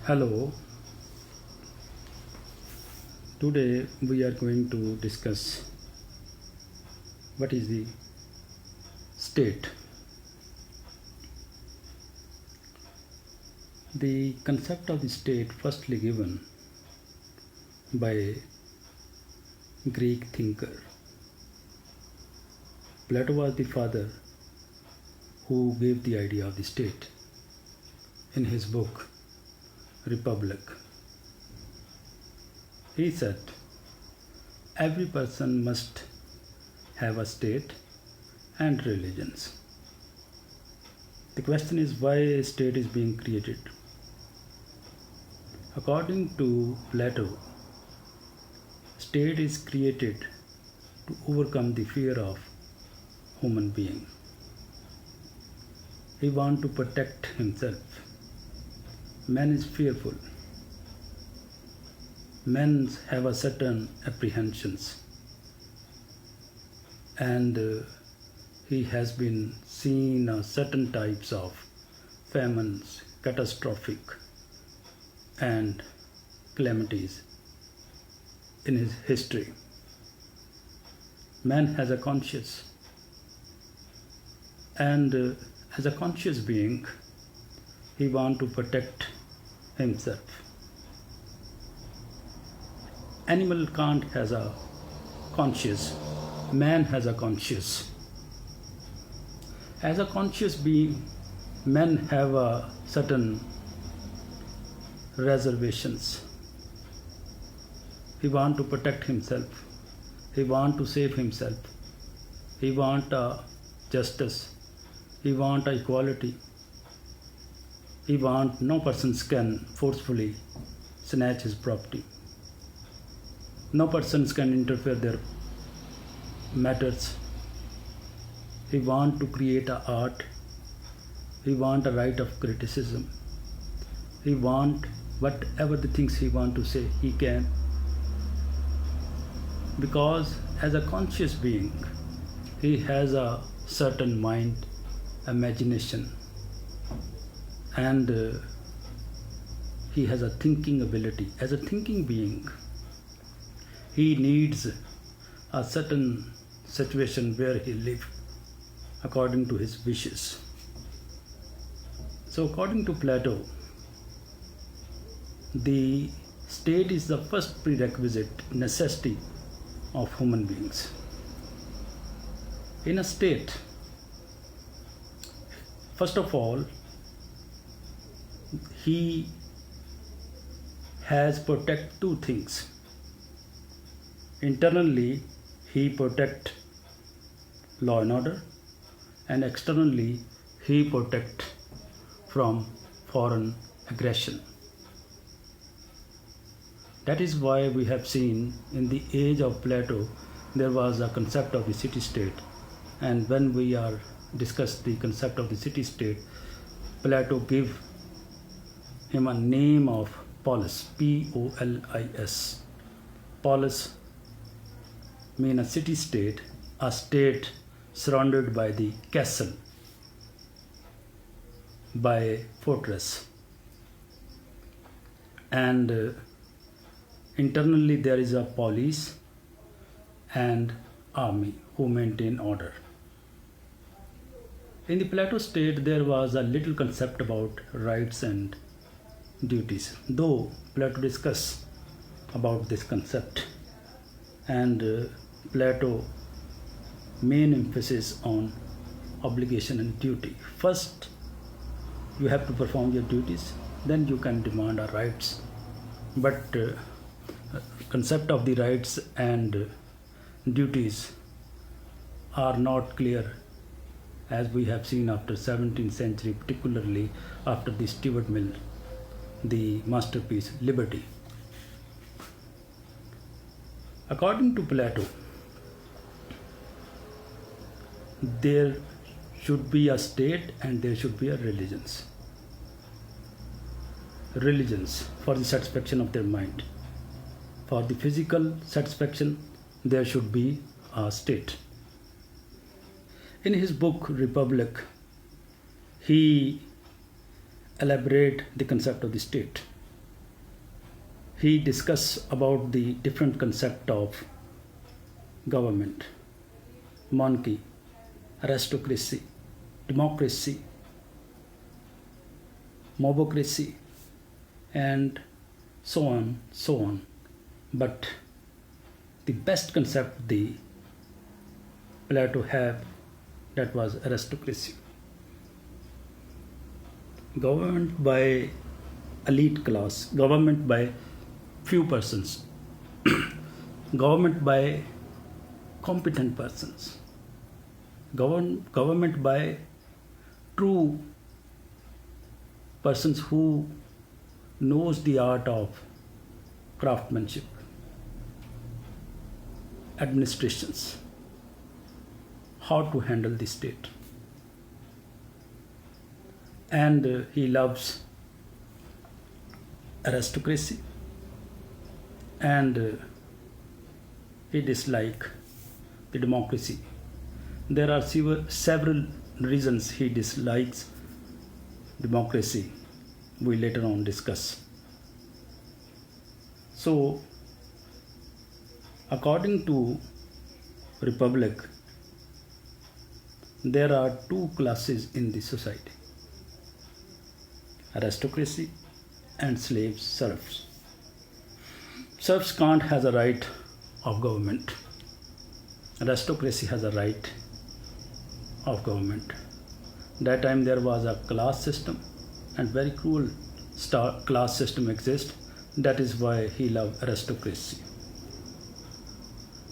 Hello, today we are going to discuss what is the state. The concept of the state firstly given by a Greek thinker. Plato was the father who gave the idea of the state in his book Republic. He said, every person must have a state and religions. The question is why a state is being created. According to Plato, state is created to overcome the fear of human being. He wants to protect himself. Man is fearful. Men have a certain apprehensions, and he has been seen certain types of famines, catastrophic and calamities in his history. Man has a conscience, and as a conscious being, he wants to protect himself. Animal can't has a conscious. Man has a conscious. As a conscious being, men have a certain reservations. He want to protect himself. He want to save himself. He want justice. He want equality. He want no persons can forcefully snatch his property. No persons can interfere their matters. He want to create a art. He want a right of criticism. He want whatever the things he want to say, he can. Because as a conscious being, he has a certain mind, imagination, and he has a thinking ability. As a thinking being, he needs a certain situation where he lives according to his wishes. So according to Plato, the state is the first prerequisite necessity of human beings. In a state, first of all, he has protect two things. Internally, he protect law and order, and externally, he protect from foreign aggression. That is why we have seen in the age of Plato, there was a concept of the city-state, and when we are discuss the concept of the city-state, Plato gave him a name of polis, P-O-L-I-S. Polis mean a city-state, a state surrounded by the castle, by a fortress, and internally there is a police and army who maintain order. In the Plato state, there was a little concept about rights and duties, though Plato discussed about this concept, and Plato main emphasis on obligation and duty. First, you have to perform your duties, then you can demand our rights. But concept of the rights and duties are not clear, as we have seen after 17th century, particularly after the Stuart Mill, the masterpiece Liberty. According to Plato, there should be a state and there should be a religions for the satisfaction of their mind. For the physical satisfaction, there should be a state. In his book Republic, he elaborate the concept of the state. he discussed about the different concept of government, monarchy, aristocracy, democracy, mobocracy, and so on, so on. But the best concept the Plato have, that was aristocracy. Government by elite class, government by few persons, government by competent persons, government by true persons who knows the art of craftsmanship, administrations, how to handle the state. And he loves aristocracy, and he dislikes the democracy. There are several reasons he dislikes democracy. We later on discuss. So, according to Republic, there are two classes in the society: aristocracy and slaves, serfs. Serfs can't has a right of government. Aristocracy has a right of government. That time there was a class system, and very cruel class system exists. That is why he loved aristocracy.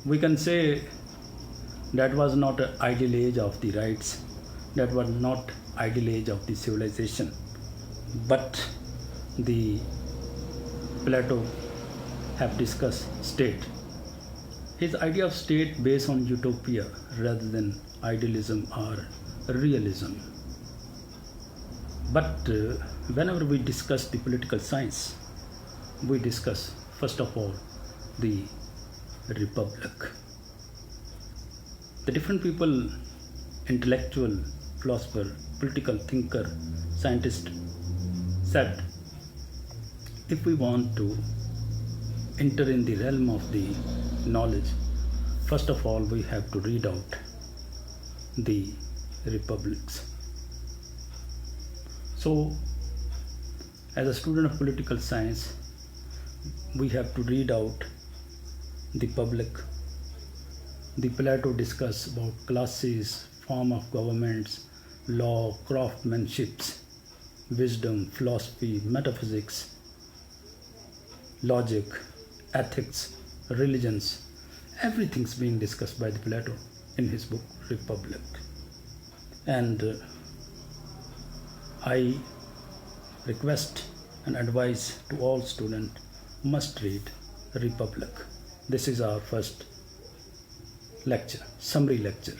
We can say that was not an ideal age of the rights, that was not ideal age of the civilization, but the Plato have discussed state. His idea of state based on utopia rather than idealism or realism. But whenever we discuss the political science, we discuss first of all the republic. The different people, intellectual, philosopher, political thinker, scientist, said if we want to enter in the realm of the knowledge, first of all we have to read out the republics. So, as a student of political science, we have to read out the public. The Plato discuss about classes, form of governments, law, craftsmanships, wisdom, philosophy, metaphysics, logic, ethics, religions. Everything's being discussed by the Plato in his book Republic. And I request and advise to all students must read Republic. This is our first lecture, summary lecture.